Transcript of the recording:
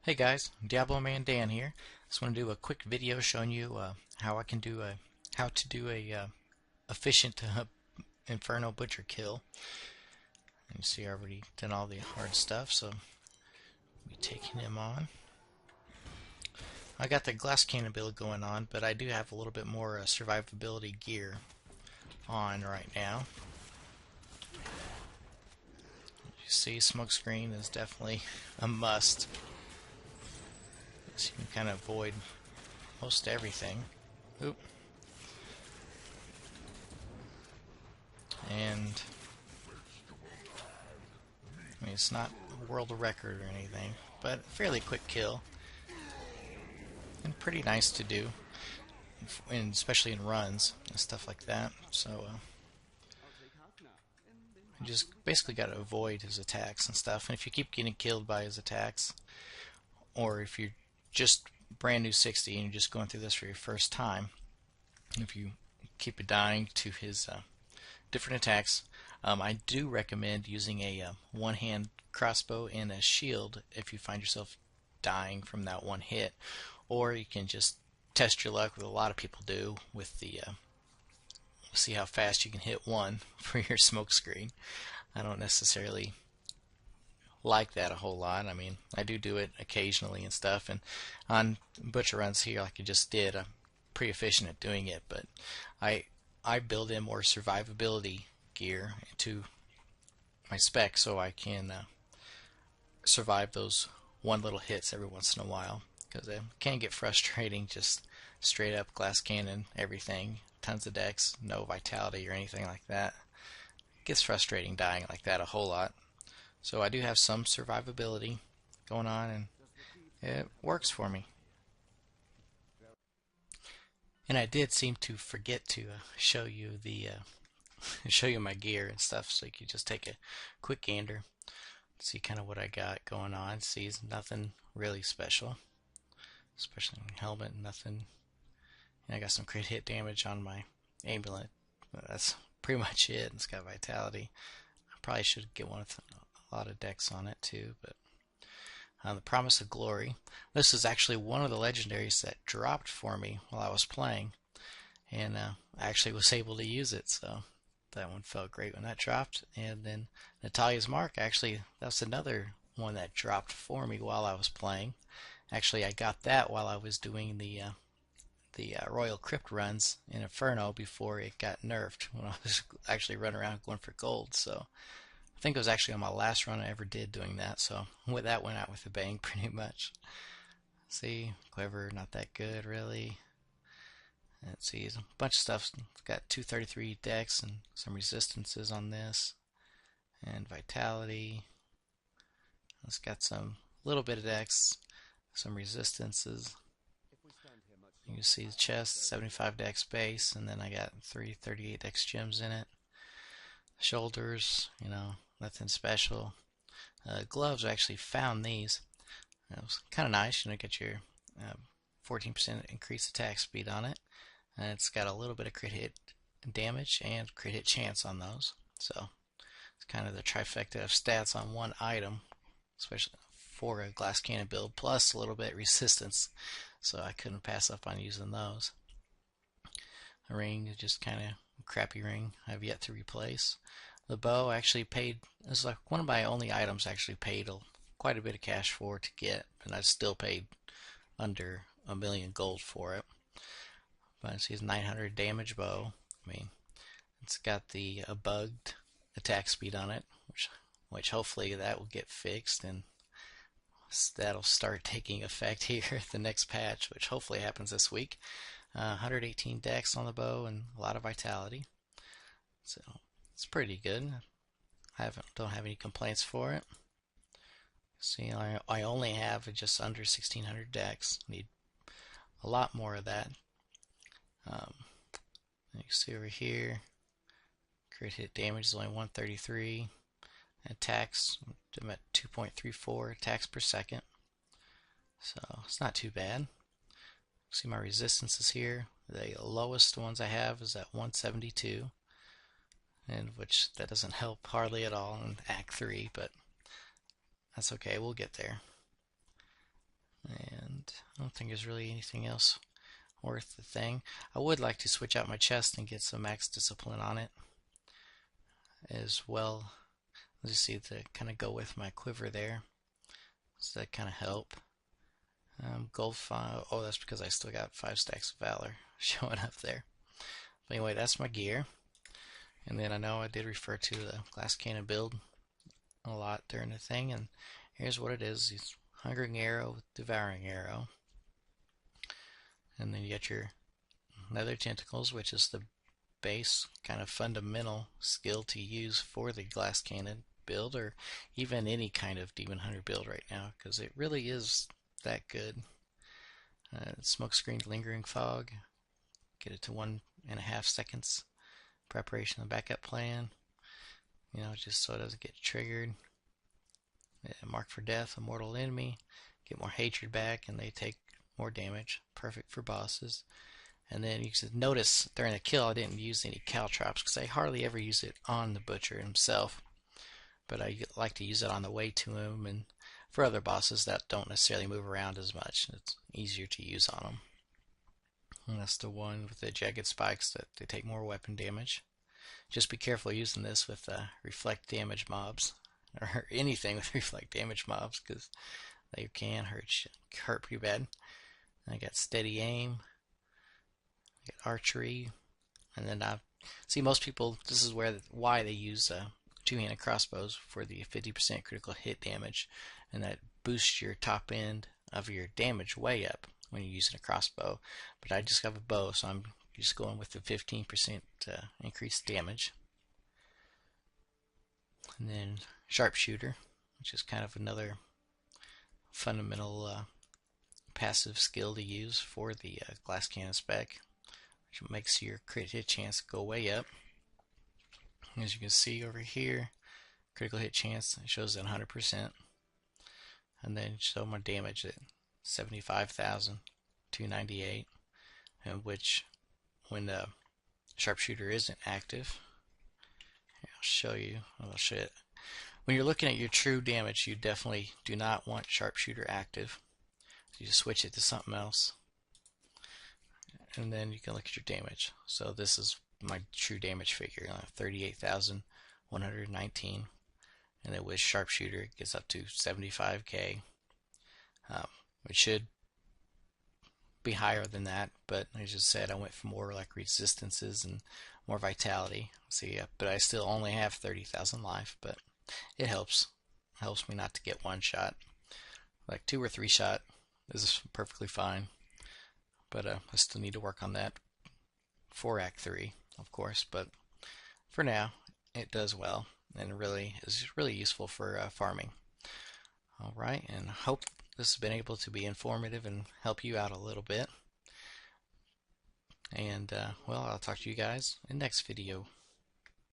Hey guys, DiabloManDan here. Just want to do a quick video showing you how to do a efficient Inferno butcher kill. And you see I already done all the hard stuff, so I'll be taking him on. I got the glass cannon build going on, but I do have a little bit more survivability gear on right now. You see, smoke screen is definitely a must. So you can kind of avoid most everything. Oop. And I mean, it's not a world record or anything, but fairly quick kill and pretty nice to do, and especially in runs and stuff like that. So you just basically got to avoid his attacks and stuff. And if you keep getting killed by his attacks, or if you're just brand new 60 and you're just going through this for your first time, if you keep dying to his different attacks, I do recommend using a one-hand crossbow and a shield if you find yourself dying from that one hit, or you can just test your luck, what a lot of people do with the see how fast you can hit one for your smoke screen. I don't necessarily like that a whole lot. I mean, I do it occasionally and stuff, and on butcher runs here like I just did, I'm pretty efficient at doing it, but I build in more survivability gear to my spec so I can survive those one little hits every once in a while, because it can get frustrating just straight up glass cannon everything, tons of decks, no vitality or anything like that. It gets frustrating dying like that a whole lot. So I do have some survivability going on, and it works for me. And I did seem to forget to show you the show you my gear and stuff, so you could just take a quick gander, see kind of what I got going on. See, it's nothing really special, especially in helmet, nothing. And I got some crit hit damage on my amulet. That's pretty much it. It's got vitality. I probably should get one with a lot of decks on it too, but the Promise of Glory. This is actually one of the legendaries that dropped for me while I was playing, and I actually was able to use it, so that one felt great when that dropped. And then Natalia's Mark, actually, that's another one that dropped for me while I was playing. Actually, I got that while I was doing the Royal Crypt runs in Inferno before it got nerfed, when I was actually running around going for gold. So I think it was actually on my last run I ever did doing that, so that went out with a bang pretty much. See, clever, not that good really. Let's see, a bunch of stuff. It's got 233 decks and some resistances on this, and vitality. It's got some little bit of decks, some resistances. You can see the chest, 75 dex base, and then I got 338 dex gems in it. Shoulders, nothing special. Gloves, I actually found these. It was kind of nice. Get your 14% increased attack speed on it. And it's got a little bit of crit hit damage and crit hit chance on those. So it's kind of the trifecta of stats on one item, especially for a glass cannon build, plus a little bit resistance. So I couldn't pass up on using those. The ring is just kind of a crappy ring I've yet to replace. The bow actually paid, it's like one of my only items I actually paid quite a bit of cash for to get, and I still paid under $1 million gold for it. But it's a 900 damage bow. I mean, it's got the bugged attack speed on it, which hopefully that will get fixed, and that'll start taking effect here at the next patch, which hopefully happens this week. 118 dex on the bow and a lot of vitality, so it's pretty good. Don't have any complaints for it. See, I only have just under 1600 dex. Need a lot more of that. You can see over here, crit hit damage is only 133. Attacks, I'm at 2.34 attacks per second, so it's not too bad. See my resistances here. The lowest ones I have is at 172, and which that doesn't help hardly at all in Act 3, but that's okay, we'll get there. I don't think there's really anything else worth the thing. I would like to switch out my chest and get some max discipline on it as well. Let's see, to kind of go with my quiver there. Does that kind of help? Gold file. Oh, that's because I still got 5 stacks of valor showing up there. But anyway, that's my gear. And then I know I did refer to the glass cannon build a lot during the thing, and here's what it is. It's hungering arrow with devouring arrow. And then you get your nether tentacles, which is the base kind of fundamental skill to use for the glass cannon build, or even any kind of demon hunter build right now, because it really is that good. Smoke screen lingering fog, get it to 1.5 seconds. Preparation and backup plan, just so it doesn't get triggered. Mark for death, a mortal enemy, get more hatred back, and they take more damage. Perfect for bosses. And then you can notice during the kill I didn't use any caltrops because I hardly ever use it on the butcher himself, but I like to use it on the way to him and for other bosses that don't necessarily move around as much. It's easier to use on them. And that's the one with the jagged spikes that they take more weapon damage. Just be careful using this with reflect damage mobs, or anything with reflect damage mobs, because they can hurt pretty bad. I got steady aim, I got archery, and then I see most people. This is why they use two-handed crossbows for the 50% critical hit damage, and that boosts your top end of your damage way up when you're using a crossbow. But I just have a bow, so I'm just going with the 15% increased damage. And then sharpshooter, which is kind of another fundamental passive skill to use for the glass cannon spec, which makes your crit hit chance go way up. As you can see over here, critical hit chance shows at 100%, and then show my damage at 75,298, and which when the sharpshooter isn't active, I'll show you. I'll show it. When you're looking at your true damage, you definitely do not want sharpshooter active. So you just switch it to something else, and then you can look at your damage. So this is my true damage figure, 38,119, and then with sharpshooter it gets up to 75k. It should be higher than that, but as I just said, I went for more like resistances and more vitality. See, but I still only have 30,000 life, but it helps me not to get one shot. Like 2 or 3 shot is perfectly fine, but I still need to work on that for Act 3, of course. But for now, it does well, and really is really useful for farming. All right, and I hope this has been able to be informative and help you out a little bit. And well, I'll talk to you guys in the next video.